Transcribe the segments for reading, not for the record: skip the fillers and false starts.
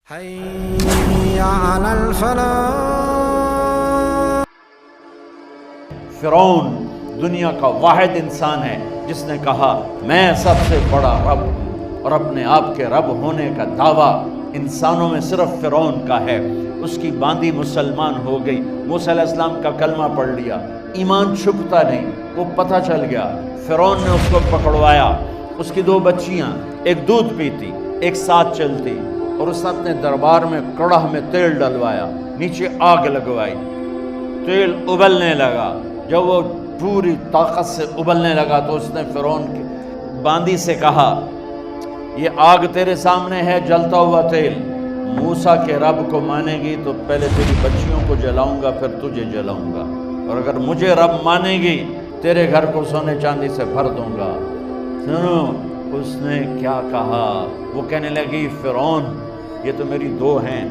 حي على الفلاح۔ فرعون دنیا کا واحد انسان ہے جس نے کہا میں سب سے بڑا رب ہوں، اور اپنے آپ کے رب ہونے کا دعویٰ انسانوں میں صرف فرعون کا ہے۔ اس کی باندی مسلمان ہو گئی، موسیٰ علیہ السلام کا کلمہ پڑھ لیا، ایمان چھپتا نہیں، وہ پتہ چل گیا۔ فرعون نے اس کو پکڑوایا، اس کی 2 بچیاں، ایک دودھ پیتی ایک ساتھ چلتی، اور اس نے اپنے دربار میں کڑاہ میں تیل ڈلوایا، نیچے آگ لگوائی، تیل ابلنے لگا۔ جب وہ پوری طاقت سے ابلنے لگا تو اس نے فرعون کی باندی سے کہا یہ آگ تیرے سامنے ہے، جلتا ہوا تیل، موسیٰ کے رب کو مانے گی تو پہلے تیری بچیوں کو جلاؤں گا پھر تجھے جلاؤں گا، اور اگر مجھے رب مانے گی تیرے گھر کو سونے چاندی سے بھر دوں گا۔ سنو اس نے کیا کہا، وہ کہنے لگی فرعون یہ تو میری 2 ہیں،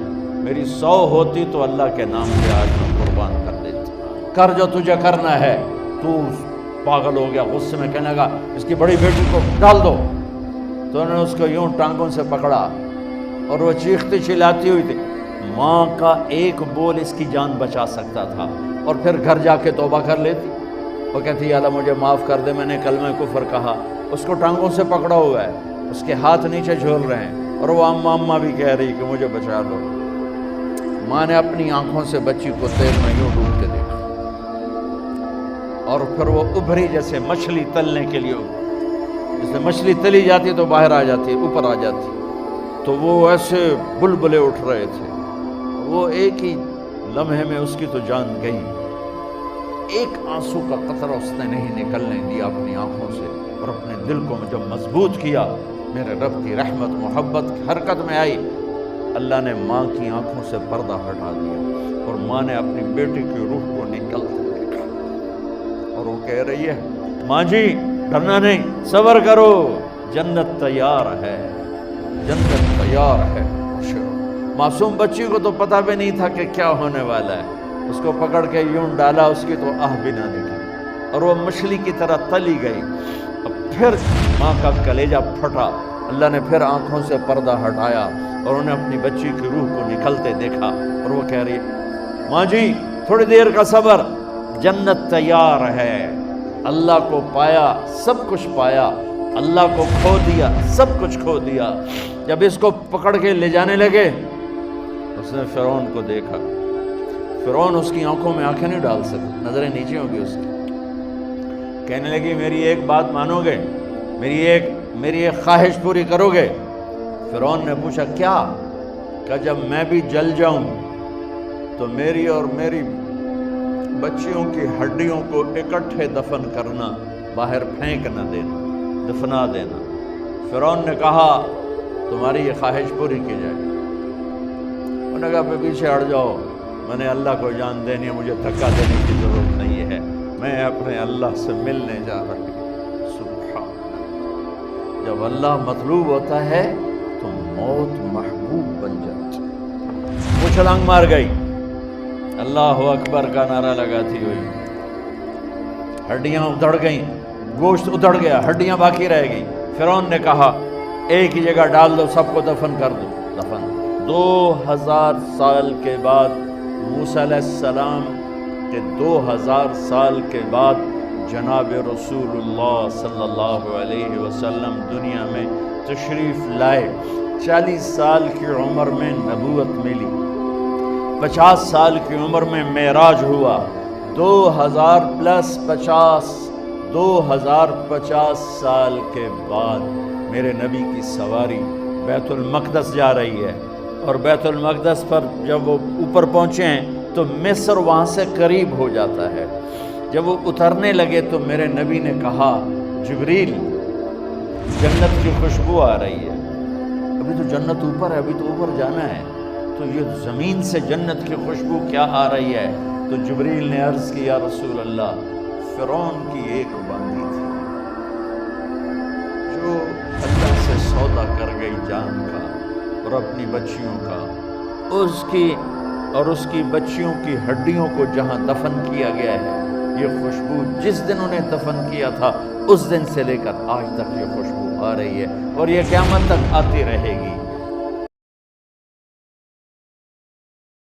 میری 100 ہوتی تو اللہ کے نام پہ آج میں قربان کر دیتی، کر جو تجھے کرنا ہے۔ تو پاگل ہو گیا، غصے میں کہنے لگا اس کی بڑی بیٹی کو ڈال دو۔ تو انہوں نے اس کو یوں ٹانگوں سے پکڑا اور وہ چیختی چلاتی ہوئی تھی۔ ماں کا ایک بول اس کی جان بچا سکتا تھا، اور پھر گھر جا کے توبہ کر لیتی۔ وہ کہتی یا اللہ مجھے معاف کر دے، میں نے کلمہ کفر کہا۔ اس کو ٹانگوں سے پکڑا ہوا ہے، اس کے ہاتھ نیچے جھول رہے ہیں، اور وہ اماں بھی کہہ رہی کہ مجھے بچا لو۔ ماں نے اپنی آنکھوں سے بچی کو تیل میں یوں ڈوب کے دیکھا، اور پھر وہ ابھری جیسے مچھلی تلنے کے لیے، جیسے مچھلی تلی جاتی تو باہر آ جاتی، اوپر آ جاتی، تو وہ ایسے بلبلے اٹھ رہے تھے۔ وہ ایک ہی لمحے میں اس کی تو جان گئی، ایک آنسو کا قطرہ اس نے نہیں نکلنے دیا اپنی آنکھوں سے، اور اپنے دل کو جب مضبوط کیا، میرے رب کی رحمت محبت حرکت میں آئی، اللہ نے ماں کی آنکھوں سے پردہ ہٹا دیا، اور ماں نے اپنی بیٹی کی روح کو نکلتے دیکھا، اور وہ کہہ رہی ہے ماں جی ڈرنا نہیں، صبر کرو، جنت تیار ہے، جنت تیار ہے۔ معصوم بچی کو تو پتہ بھی نہیں تھا کہ کیا ہونے والا ہے، اس کو پکڑ کے یوں ڈالا، اس کی تو آہ بھی نہ نکلی، اور وہ مچھلی کی طرح تلی گئی۔ اب پھر ماں کا کلیجہ پھٹا، اللہ نے پھر آنکھوں سے پردہ ہٹایا، اور انہیں اپنی بچی کی روح کو نکلتے دیکھا، اور وہ کہہ رہی ہے ماں جی تھوڑی دیر کا صبر، جنت تیار ہے۔ اللہ کو پایا سب کچھ پایا، اللہ کو کھو دیا سب کچھ کھو دیا۔ جب اس کو پکڑ کے لے جانے لگے، اس نے فرعون کو دیکھا، فرعون اس کی آنکھوں میں آنکھیں نہیں ڈال سکتا، نظریں نیچے ہوں گی اس کی۔ کہنے لگی میری ایک بات مانو گے، میری ایک خواہش پوری کرو گے؟ فرعون نے پوچھا کیا؟ کہ جب میں بھی جل جاؤں تو میری اور میری بچیوں کی ہڈیوں کو اکٹھے دفن کرنا، باہر پھینک نہ دینا، دفنا دینا۔ فرعون نے کہا تمہاری یہ خواہش پوری کی جائے۔ انہوں نے کہا پہ پیچھے ہٹ جاؤ، میں نے اللہ کو جان دینی ہے، مجھے دھکا دینے کی ضرورت نہیں ہے، میں اپنے اللہ سے ملنے جا رہی ہوں۔ سبحان اللہ، جب اللہ مطلوب ہوتا ہے تو موت محبوب بن جاتی۔ وہ چھلانگ مار گئی، اللہ اکبر کا نعرہ لگاتی ہوئی، ہڈیاں ادھڑ گئیں، گوشت ادھڑ گیا، ہڈیاں باقی رہ گئیں۔ فرعون نے کہا ایک ہی جگہ ڈال دو، سب کو دفن کر دو۔ دفن 2000 سال کے بعد، موسیٰ علیہ السلام کے 2000 سال کے بعد جناب رسول اللہ صلی اللہ علیہ وسلم دنیا میں تشریف لائے۔ 40 سال کی عمر میں نبوت ملی، 50 سال کی عمر میں معراج ہوا، 2050 سال کے بعد میرے نبی کی سواری بیت المقدس جا رہی ہے، اور بیت المقدس پر جب وہ اوپر پہنچے ہیں تو مصر وہاں سے قریب ہو جاتا ہے۔ جب وہ اترنے لگے تو میرے نبی نے کہا جبریل جنت کی خوشبو آ رہی ہے، ابھی تو جنت اوپر ہے، ابھی تو اوپر جانا ہے، تو یہ زمین سے جنت کی خوشبو کیا آ رہی ہے؟ تو جبریل نے عرض کی یا رسول اللہ فرعون کی ایک باندی تھی جو اللہ سے سودا کر گئی جان کا اور اپنی بچیوں کا، اس کی بچیوں کی ہڈیوں کو جہاں دفن کیا گیا ہے، یہ خوشبو جس دن انہیں دفن کیا تھا اس دن سے لے کر آج تک یہ خوشبو آ رہی ہے، اور یہ قیامت تک آتی رہے گی۔